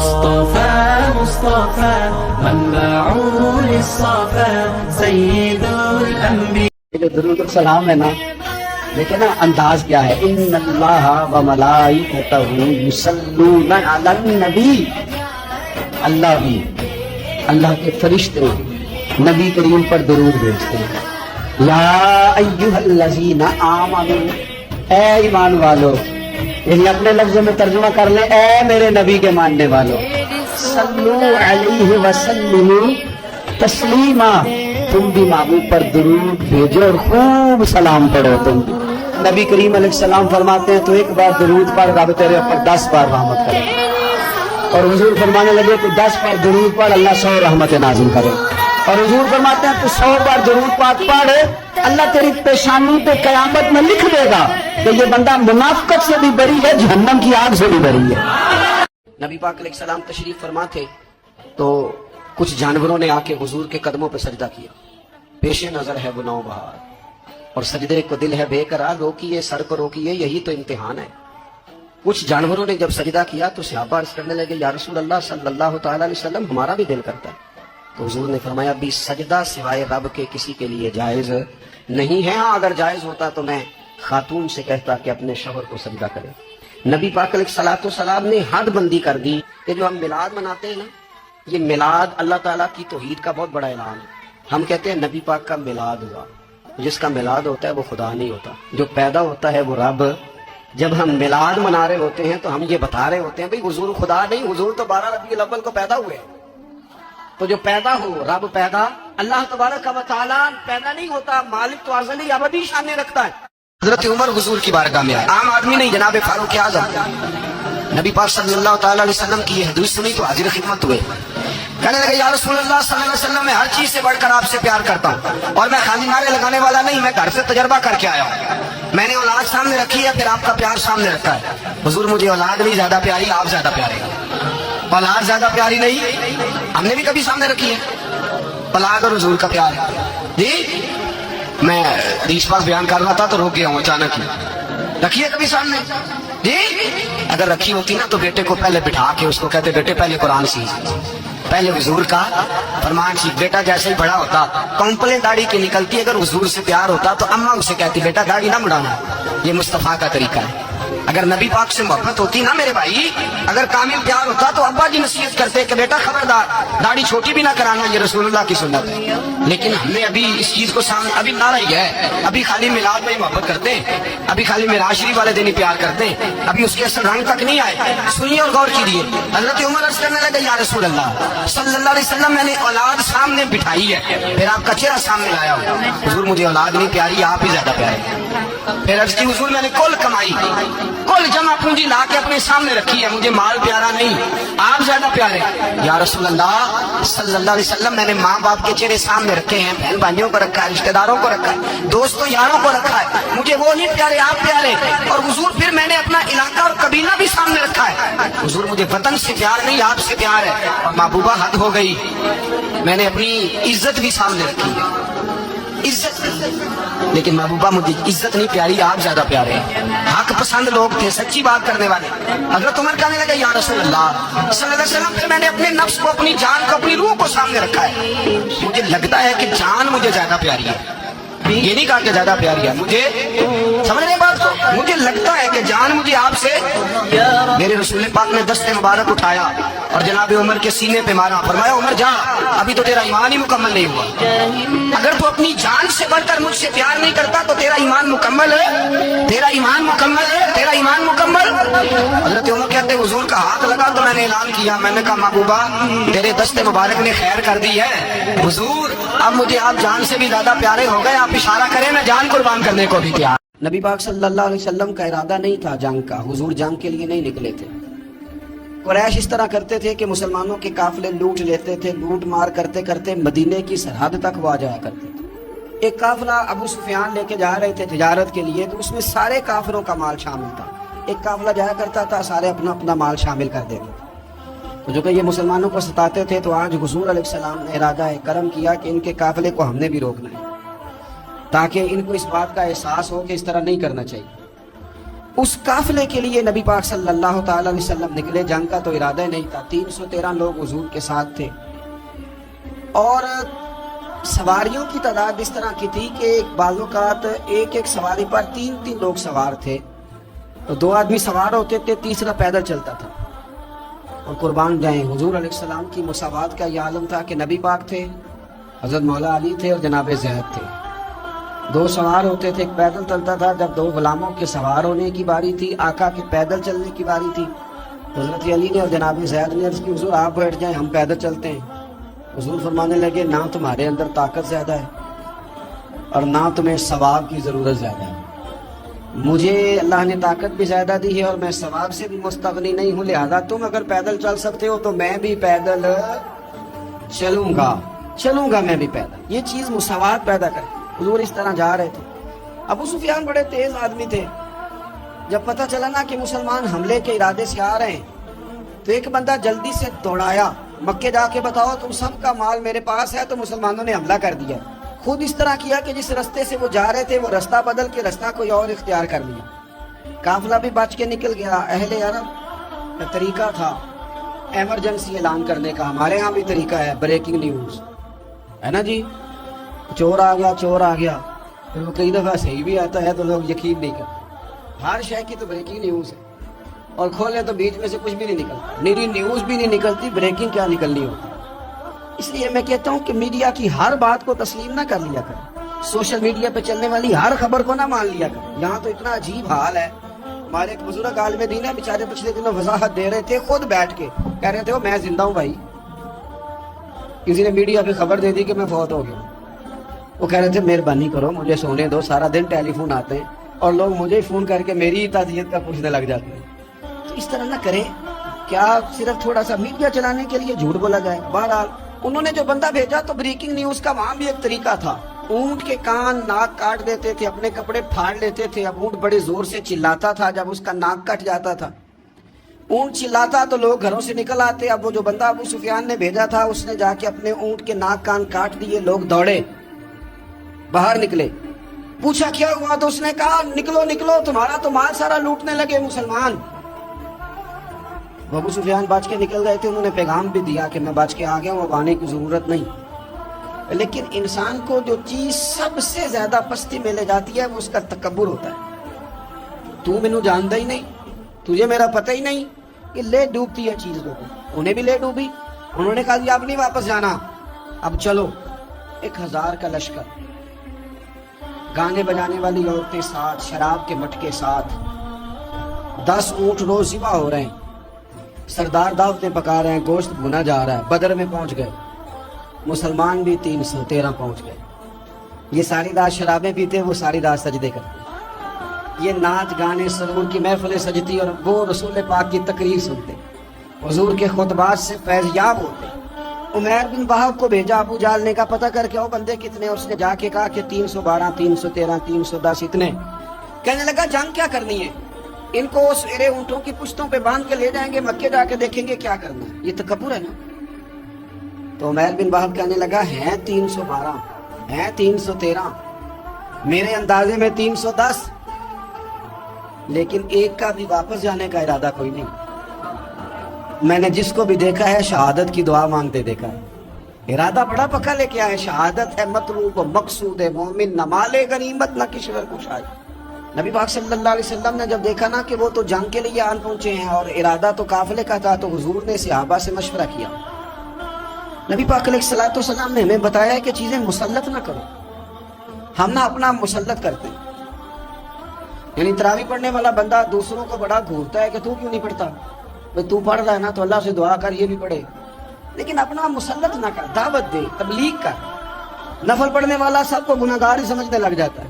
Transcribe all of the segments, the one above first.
مصطفى مصطفى منبع للصفا سيد الانبياء. جو درود السلام ہے نا، لیکن نا انداز کیا ہے، ان اللہ و ملائکتہ یصلون علی النبی. اللہ بھی، اللہ کے فرشتے نبی کریم پر درود بھیجتے ہیں. یا ایھا الذین آمنوا، اے ایمان والو، یعنی اپنے لفظوں میں ترجمہ کر لیں، اے میرے نبی کے ماننے والو، صلو علیہ وسلموا تسلیما، تم بھی محبوب پر درود بھیجو اور خوب سلام پڑھو. تم بھی نبی کریم علیہ السلام فرماتے ہیں تو ایک بار درود پڑھ، رب تیرے اوپر 10 بار رحمت کرے. اور حضور فرمانے لگے تو 10 بار درود پڑھ، اللہ 100 رحمت نازل کرے. اور حضور فرماتے ہیں تو 100 بار درود پاک پڑھ، اللہ تیری پیشانی پہ قیامت میں لکھ دے گا کہ یہ بندہ منافقت سے بھی بری ہے، جہنم کی آگ سے بھی بری ہے. نبی پاک علیہ السلام تشریف فرما تھے تو کچھ جانوروں نے آ کے حضور کے قدموں پہ سجدہ کیا. پیش نظر ہے وہ نو بہار اور سجدے کو دل ہے بے قرار، روکیے سر کو روکیے، یہی تو امتحان ہے. کچھ جانوروں نے جب سجدہ کیا تو صحابہ عرض کرنے لگے، یا رسول اللہ صلی اللہ تعالی علیہ وسلم ہمارا بھی دل کرتا ہے. تو حضور نے فرمایا، بھی سجدہ سوائے رب کے کسی کے لیے جائز نہیں ہے. ہاں اگر جائز ہوتا تو میں خاتون سے کہتا کہ اپنے شوہر کو سجدہ کرے. نبی پاک علیہ الصلوۃ والسلام نے حد بندی کر دی کہ جو ہم میلاد مناتے ہیں نا، یہ میلاد اللہ تعالیٰ کی توحید کا بہت بڑا اعلان ہے. ہم کہتے ہیں نبی پاک کا میلاد ہوا. جس کا میلاد ہوتا ہے وہ خدا نہیں ہوتا، جو پیدا ہوتا ہے وہ رب. جب ہم میلاد منا رہے ہوتے ہیں تو ہم یہ بتا رہے ہوتے ہیں بھئی حضور خدا نہیں، حضور تو 12 ربیع الاول کو پیدا ہوئے. تو جو پیدا ہو، رب پیدا، اللہ تبارک و تعالیٰ پیدا نہیں ہوتا، مالک تو ازلی ابدی شان رکھتا ہے. حضرت عمر حضور کی بارگاہ میں آئے، عام آدمی نہیں، جناب فاروق اعظم. نبی پاک صلی اللہ تعالی علیہ وسلم کی یہ حدیث سنی تو حاضر خدمت ہوئے. کہنے لگے، یا رسول اللہ صلی اللہ علیہ وسلم، میں ہر چیز سے بڑھ کر آپ سے پیار کرتا ہوں، اور میں خالی نعرے لگانے والا نہیں، میں گھر سے تجربہ کر کے آیا ہوں. میں نے اولاد سامنے رکھی ہے، پھر آپ کا پیار سامنے رکھا ہے. حضور مجھے اولاد نہیں زیادہ پیاری، آپ زیادہ پیارے. اولاد زیادہ پیاری نہیں، ہم نے بھی کبھی سامنے رکھی ہے، اولاد اور حضور کا پیار. جی میں حدیث پاک بیان کر رہا تھا تو رک گیا ہوں اچانک ہی. رکھی ہے کبھی سامنے؟ جی اگر رکھی ہوتی نا تو بیٹے کو پہلے بٹھا کے اس کو کہتے، بیٹے پہلے قرآن سیکھ، پہلے حضور کا فرمان سیکھ. بیٹا جیسے ہی بڑا ہوتا، کمپلیں داڑھی کی نکلتی، اگر حضور سے پیار ہوتا تو اماں اسے کہتی، بیٹا داڑھی نہ مڑانا. یہ مصطفیٰ کا طریقہ ہے. اگر نبی پاک سے محبت ہوتی نا میرے بھائی، اگر کامل پیار ہوتا تو ابا جی نصیحت کرتے کہ بیٹا خبردار داڑھی چھوٹی بھی نہ کرانا، یہ رسول اللہ کی سنت ہے. لیکن ہم نے ابھی اس چیز کو سامنے ابھی نہ رہی ہے، ابھی خالی میلاد میں ہی محبت کرتے ہیں، ابھی خالی معراج شریف والے دن ہی پیار کرتے ہیں، ابھی اس کے اثر رنگ تک نہیں آئے. سنیے اور غور کیجیے. حضرت عمر عرض کرنے لگے، یا رسول اللہ صلی اللہ علیہ وسلم، میں نے اولاد سامنے بٹھائی ہے، پھر آپ کا چہرہ سامنے لایا ہوں. حضور مجھے اولاد نہیں پیاری، آپ ہی زیادہ پیارے. پھر عرض کی، حضور میں نے کل کمائی، کل جمع پونجی لا کے اپنے سامنے رکھی ہے، مجھے مال پیارا نہیں، آپ زیادہ پیارے. یا رسول اللہ صلی اللہ علیہ وسلم، میں نے ماں باپ کے چہرے سامنے رکھے ہیں، بہن بھائیوں کو رکھا ہے، رشتہ داروں کو رکھا ہے، دوستوں یاروں کو رکھا ہے، مجھے وہ نہیں پیارے، آپ پیارے. اور حضور پھر میں نے اپنا علاقہ اور قبیلہ بھی سامنے رکھا ہے. حضور مجھے وطن سے پیار نہیں، آپ سے پیار ہے. اور محبوبہ حد ہو گئی، میں نے اپنی عزت بھی سامنے رکھی ہے، عزت. لیکن محبوبہ مجھے عزت نہیں پیاری، آپ زیادہ پیارے ہیں. حق پسند لوگ تھے، سچی بات کرنے والے. حضرت عمر کہنے لگے، یا رسول اللہ صلی اللہ علیہ وسلم، پھر میں نے اپنے نفس کو، اپنی جان کو، اپنی روح کو سامنے رکھا ہے. مجھے لگتا ہے کہ جان مجھے زیادہ پیاری ہے. یہ نہیں کہا کہ زیادہ پیاری ہے، مجھے سمجھ رہے بات کو، مجھے لگتا ہے کہ جان مجھے آپ سے. میرے رسول پاک نے دست مبارک اٹھایا اور جناب عمر کے سینے پہ مارا. فرمایا، عمر جا، ابھی تو تیرا ایمان ہی مکمل نہیں ہوا. اگر تو اپنی جان سے بڑھ کر مجھ سے پیار نہیں کرتا تو تیرا ایمان مکمل ہے، تیرا ایمان مکمل ہے، تیرا ایمان مکمل. حضرت عمر کہتے، حضور کا ہاتھ لگا تو میں نے اعلان کیا، میں نے کہا، محبوبہ تیرے دست مبارک نے خیر کر دی ہے. حضور اب مجھے آپ جان سے بھی زیادہ پیارے ہو گئے، آپ اشارہ کریں، میں جان قربان کرنے کو بھی تیار. نبی پاک صلی اللہ علیہ وسلم کا ارادہ نہیں تھا جنگ کا، حضور جنگ کے لیے نہیں نکلے تھے. قریش اس طرح کرتے تھے کہ مسلمانوں کے قافلے لوٹ لیتے تھے، لوٹ مار کرتے کرتے مدینے کی سرحد تک وہ آ جایا کرتے تھے. ایک قافلہ ابو سفیان لے کے جا رہے تھے تجارت کے لیے، تو اس میں سارے کافروں کا مال شامل تھا. ایک قافلہ جایا کرتا تھا، سارے اپنا اپنا مال شامل کر دیتے تھے. تو جو کہ یہ مسلمانوں کو ستاتے تھے، تو آج حضور علیہ السلام نے ارادہ کرم کیا کہ ان کے قافلے کو ہم نے بھی روکنا ہے، تاکہ ان کو اس بات کا احساس ہو کہ اس طرح نہیں کرنا چاہیے. اس قافلے کے لیے نبی پاک صلی اللہ تعالی علیہ وسلم نکلے. جنگ کا تو ارادہ نہیں تھا. 313 لوگ حضور کے ساتھ تھے اور سواریوں کی تعداد اس طرح کی تھی کہ بعض اوقات ایک ایک سواری پر 3 لوگ سوار تھے. 2 آدمی سوار ہوتے تھے, تیسرا پیدل چلتا تھا. اور قربان جائیں حضور علیہ السلام کی مساوات کا یہ عالم تھا کہ نبی پاک تھے, حضرت مولا علی تھے اور جناب زید تھے. 2 سوار ہوتے تھے, ایک پیدل چلتا تھا. جب 2 غلاموں کے سوار ہونے کی باری تھی, آقا کے پیدل چلنے کی باری تھی, حضرت علی نے اور جناب زید نے عرض کی حضور آپ بیٹھ جائیں, ہم پیدل چلتے ہیں. حضور فرمانے لگے نہ تمہارے اندر طاقت زیادہ ہے اور نہ تمہیں ثواب کی ضرورت زیادہ ہے. مجھے اللہ نے طاقت بھی زیادہ دی ہے اور میں ثواب سے بھی مستغنی نہیں ہوں, لہذا تم اگر پیدل چل سکتے ہو تو میں بھی پیدل چلوں گا میں بھی پیدل. یہ چیز مساوات پیدا کرے. حضور اس طرح جا رہے تھے. ابو سفیان بڑے تیز آدمی تھے. جب پتہ چلا نا کہ مسلمان حملے کے ارادے سے آ رہے ہیں تو ایک بندہ جلدی سے دوڑایا, مکے جا کے بتاؤ تم سب کا مال میرے پاس ہے. تو مسلمانوں نے حملہ کر دیا. خود اس طرح کیا کہ جس رستے سے وہ جا رہے تھے وہ رستہ بدل کے رستہ کوئی اور اختیار کر لیا. قافلہ بھی بچ کے نکل گیا. اہل عرب کا طریقہ تھا ایمرجنسی اعلان کرنے کا. ہمارے ہاں بھی طریقہ ہے بریکنگ نیوز, ہے نا جی. چور آ گیا پھر وہ کئی دفعہ صحیح بھی آتا ہے تو لوگ یقین نہیں کرتے. ہر شے کی تو بریکنگ نیوز ہے, اور کھولے تو بیچ میں سے کچھ بھی نہیں نکلتا. میری نیوز بھی نہیں نکلتی, بریکنگ کیا نکلنی ہوتی. اس لیے میں کہتا ہوں کہ میڈیا کی ہر بات کو تسلیم نہ کر لیا کریں. سوشل میڈیا پہ چلنے والی ہر خبر کو نہ مان لیا کریں. یہاں تو اتنا عجیب حال ہے. ہمارے ایک بزرگ عالم دین ہے, بیچارے پچھلے دنوں وضاحت دے رہے تھے خود بیٹھ کے, کہہ رہے تھے میں زندہ ہوں بھائی. کسی نے میڈیا پہ خبر دے دی کہ میں فوت ہو گیا. وہ کہہ رہے تھے مہربانی کرو مجھے سونے دو, سارا دن ٹیلی فون آتے ہیں اور لوگ مجھے فون کر کے میری تعزیت کا پوچھنے لگ جاتے ہیں. تو اس طرح نہ کریں. کیا صرف تھوڑا سا میڈیا چلانے کے لیے جھوٹ بولا جائے؟ بہرحال انہوں نے جو بندہ بھیجا تو بریکنگ نیوز کا وہاں بھی ایک طریقہ تھا. اونٹ کے کان ناک کاٹ دیتے تھے, اپنے کپڑے پھاڑ لیتے تھے. اب اونٹ بڑے زور سے چلاتا تھا, جب اس کا ناک کٹ جاتا تھا اونٹ چلاتا تو لوگ گھروں سے نکل آتے. اب وہ جو بندہ ابو سفیان نے بھیجا تھا اس نے جا کے اپنے اونٹ کے ناک کان کاٹ دیے. لوگ دوڑے باہر نکلے, پوچھا کیا ہوا تو اس نے کہا نکلو تمہارا تو مال سارا لوٹنے لگے مسلمان. ابو سفیان بچ کے نکل گئے تھے. انہوں نے پیغام بھی دیا کہ میں بچ کے آ گیا ہوں, اب آنے کی ضرورت نہیں. لیکن انسان کو جو چیز سب سے زیادہ پستی میں لے جاتی ہے وہ اس کا تکبر ہوتا ہے. تو مینوں جانتا ہی نہیں, تجھے میرا پتہ ہی نہیں. یہ لے ڈوبتی ہے چیز کو. انہیں بھی لے ڈوبی. انہوں نے کہا جی اب نہیں واپس جانا, اب چلو. 1000 کا لشکر, گانے بجانے والی عورتیں ساتھ, شراب کے مٹکے ساتھ, 10 اونٹ روز ذبح ہو رہے ہیں, سردار دعوتیں پکا رہے ہیں, گوشت بھنا جا رہا ہے. بدر میں پہنچ گئے, مسلمان بھی 313 پہنچ گئے. یہ ساری رات شرابیں پیتے, وہ ساری رات سجدے کرتے. یہ ناچ گانے سرور کی محفلیں سجتی اور وہ رسول پاک کی تقریر سنتے, حضور کے خطبات سے فیض یاب ہوتے. عمیر بن وہب کو بھیجا ابو جہل نے کہا پتہ کر کے بندے کتنے. اس نے جا کے کہا کہ 312 313 310 اتنے. کہنے لگا جنگ کیا کرنی ہے, ان کو سویرے اونٹوں کی پشتوں پہ باندھ کے لے جائیں گے, مکے جا کے دیکھیں گے کیا کرنا ہے. یہ تکبر ہے نا. تو عمیر بن وہب کہنے لگا ہیں 312 ہیں 313, میرے اندازے میں 310, لیکن ایک کا بھی واپس جانے کا ارادہ کوئی نہیں. میں نے جس کو بھی دیکھا ہے شہادت کی دعا مانگتے دیکھا ہے. ارادہ بڑا پکا لے کے آئے. شہادت ہے مطلوب و مقصود ہے مومن, نہ مال غنیمت نہ کشور کشائی. نبی پاک صلی اللہ علیہ وسلم نے جب دیکھا نا کہ وہ تو جنگ کے لیے آن پہنچے ہیں اور ارادہ تو قافلے کا تھا, تو حضور نے صحابہ سے مشورہ کیا. نبی پاک علیہ الصلوۃ والسلام نے ہمیں بتایا ہے کہ چیزیں مسلط نہ کرو. ہم نہ اپنا مسلط کرتے ہیں. یعنی تراویح پڑھنے والا بندہ دوسروں کو بڑا گھورتا ہے کہ تو کیوں نہیں پڑھتا, تو پڑھ رہا ہے نا تو اللہ سے دعا کر, یہ بھی پڑھے. لیکن اپنا مسلط نہ کر, دعوت دے, تبلیغ کر. نفل پڑھنے والا سب کو گناہگار ہی سمجھنے لگ جاتا ہے.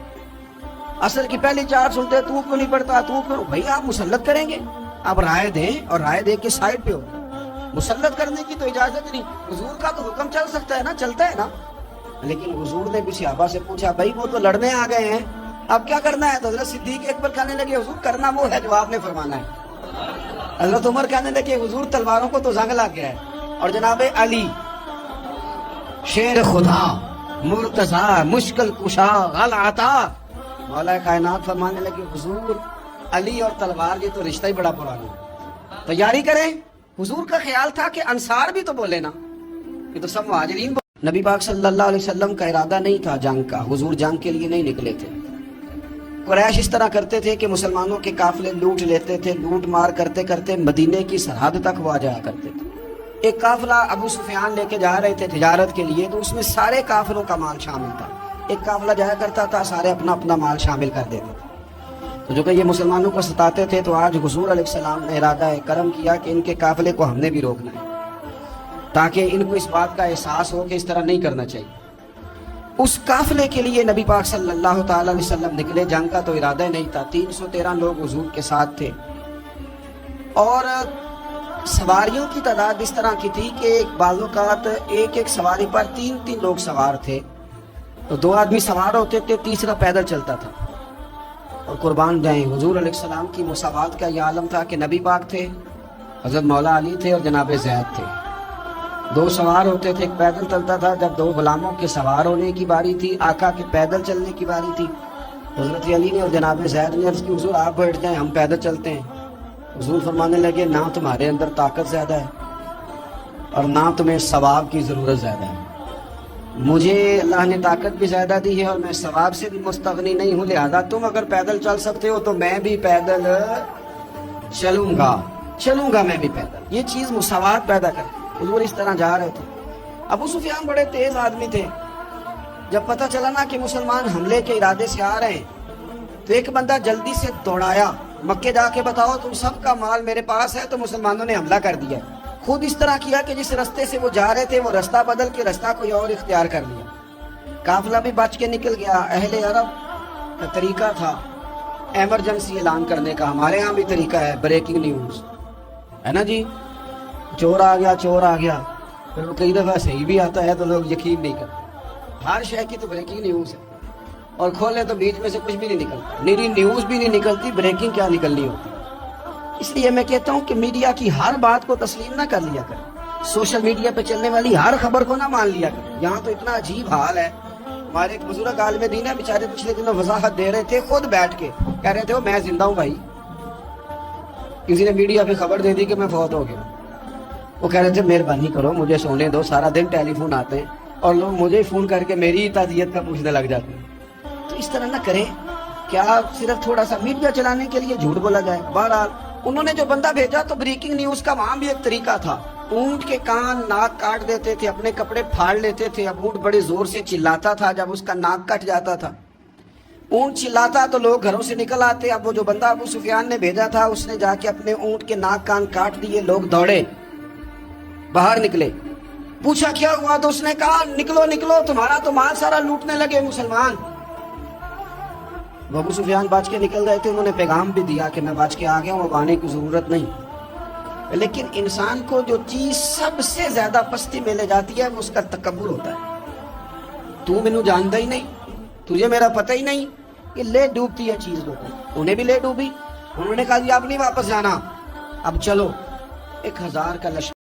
عصر کی پہلی 4 سنتے تو کیوں نہیں پڑھتا, تو کیوں. بھائی آپ مسلط کریں گے, آپ رائے دیں اور رائے دے کے سائڈ پہ ہو. مسلط کرنے کی تو اجازت نہیں. حضور کا تو حکم چل سکتا ہے نا, چلتا ہے نا. لیکن حضور نے بھی صحابہ سے پوچھا بھائی وہ تو لڑنے آ گئے ہیں, اب کیا کرنا ہے. تو حضرت صدیق اکبر کہنے لگے حضور کرنا وہ ہے جو آپ نے فرمانا ہے. حضرت عمر کہنے لگے حضور تلواروں کو تو زنگ لگ گیا ہے. اور جناب علی شیر خدا مرتضی مشکل کشا غل عطا مولا کائنات فرمانے لگے حضور علی اور تلوار یہ تو رشتہ ہی بڑا پرانا ہے، تیاری کریں۔ حضور کا خیال تھا کہ انصار بھی تو بولے نا، یہ تو سب مہاجرین نبی پاک صلی اللہ علیہ وسلم کا ارادہ نہیں تھا جنگ کا، حضور جنگ کے لیے نہیں نکلے تھے۔ قریش اس طرح کرتے تھے کہ مسلمانوں کے قافلے لوٹ لیتے تھے، لوٹ مار کرتے کرتے مدینے کی سرحد تک وہ آ جایا کرتے تھے۔ ایک قافلہ ابو سفیان لے کے جا رہے تھے تجارت کے لیے، تو اس میں سارے قافلوں کا مال شامل تھا۔ ایک قافلہ جایا کرتا تھا، سارے اپنا اپنا مال شامل کر دیتے تھے۔ تو جو کہ یہ مسلمانوں کو ستاتے تھے، تو آج حضور علیہ السلام نے ارادہ کرم کیا کہ ان کے قافلے کو ہم نے بھی روکنا ہے، تاکہ ان کو اس بات کا احساس ہو کہ اس طرح نہیں کرنا چاہیے۔ اس قافلے کے لیے نبی پاک صلی اللہ تعالی علیہ وسلم نکلے، جنگ کا تو ارادہ نہیں تھا۔ 313 لوگ حضور کے ساتھ تھے، اور سواریوں کی تعداد اس طرح کی تھی کہ ایک بعض اوقات ایک سواری پر 3 لوگ سوار تھے، تو 2 آدمی سوار ہوتے تھے، تیسرا پیدل چلتا تھا۔ اور قربان جائیں، حضور علیہ السلام کی مساوات کا یہ عالم تھا کہ نبی پاک تھے، حضرت مولا علی تھے اور جناب زید تھے۔ 2 سوار ہوتے تھے، ایک پیدل چلتا تھا۔ جب 2 غلاموں کے سوار ہونے کی باری تھی، آقا کے پیدل چلنے کی باری تھی، حضرت علی نے اور جناب زید نے عرض کی حضور آپ بیٹھ جائیں، ہم پیدل چلتے ہیں۔ حضور فرمانے لگے نہ تمہارے اندر طاقت زیادہ ہے اور نہ تمہیں ثواب کی ضرورت زیادہ ہے، مجھے اللہ نے طاقت بھی زیادہ دی ہے اور میں ثواب سے بھی مستغنی نہیں ہوں، لہذا تم اگر پیدل چل سکتے ہو تو میں بھی پیدل چلوں گا میں بھی پیدل۔ یہ چیز مساوات پیدا کر، حضور اس طرح جا رہے تھے۔ ابو سفیان بڑے تیز آدمی تھے، جب پتہ چلا نا کہ مسلمان حملے کے ارادے سے آ رہے ہیں، تو ایک بندہ جلدی سے دوڑایا، مکے جا کے بتاؤ تم سب کا مال میرے پاس ہے، تو مسلمانوں نے حملہ کر دیا۔ خود اس طرح کیا کہ جس رستے سے وہ جا رہے تھے وہ رستہ بدل کے رستہ کوئی اور اختیار کر لیا، قافلہ بھی بچ کے نکل گیا۔ اہل عرب کا طریقہ تھا ایمرجنسی اعلان کرنے کا، ہمارے ہاں بھی طریقہ ہے بریکنگ نیوز، ہے نا جی، چور آ گیا، پھر وہ کئی دفعہ صحیح بھی آتا ہے تو لوگ یقین نہیں کرتے۔ ہر شے کی تو بریکنگ نیوز ہے، اور کھولے تو بیچ میں سے کچھ بھی نہیں نکلتا، میری نیوز بھی نہیں نکلتی، بریکنگ کیا نکلنی ہوتی۔ اس لیے میں کہتا ہوں کہ میڈیا کی ہر بات کو تسلیم نہ کر لیا کریں، سوشل میڈیا پہ چلنے والی ہر خبر کو نہ مان لیا کریں۔ یہاں تو اتنا عجیب حال ہے، ہمارے ایک بزرگ عالم دین ہے، بیچارے پچھلے دنوں وضاحت دے رہے تھے، خود بیٹھ کے کہہ رہے تھے وہ میں زندہ ہوں بھائی، کسی نے میڈیا پہ خبر دے دی کہ میں فوت ہو گیا، وہ کہہ رہے تھے مہربانی کرو مجھے سونے دو، سارا دن ٹیلی فون آتے ہیں اور لوگ مجھے فون کر کے میری تعزیت کا پوچھنے لگ جاتے ہیں۔ تو اس طرح نہ کریں، کیا صرف تھوڑا سا میڈیا چلانے کے لیے جھوٹ بولا جائے؟ بہرحال انہوں نے جو بندہ بھیجا تو بریکنگ نیوز کا وہاں بھی ایک طریقہ تھا، اونٹ کے کان ناک کاٹ دیتے تھے، اپنے کپڑے پھاڑ لیتے تھے، اب اونٹ بڑے زور سے چلاتا تھا، جب اس کا ناک کٹ جاتا تھا، اونٹ چلاتا تو لوگ گھروں سے نکل آتے۔ اب وہ جو بندہ ابو سفیان نے بھیجا تھا اس نے جا کے اپنے اونٹ کے ناک کان کاٹ دیے، لوگ دوڑے باہر نکلے، پوچھا کیا ہوا تو اس نے کہا نکلو تمہارا تو مال سارا لوٹنے لگے مسلمان۔ ابو سفیان بچ کے نکل رہے تھے، انہوں نے پیغام بھی دیا کہ میں بچ کے آ گیا ہوں، اب آنے کی ضرورت نہیں۔ لیکن انسان کو جو چیز سب سے زیادہ پستی میں لے جاتی ہے وہ اس کا تکبر ہوتا ہے، تو مینوں جانتا ہی نہیں، تجھے میرا پتہ ہی نہیں، یہ لے ڈوبتی ہے چیز لوگوں، انہیں بھی لے ڈوبی۔ انہوں نے کہا جی اب نہیں واپس جانا، اب چلو، 1000 کا لشکر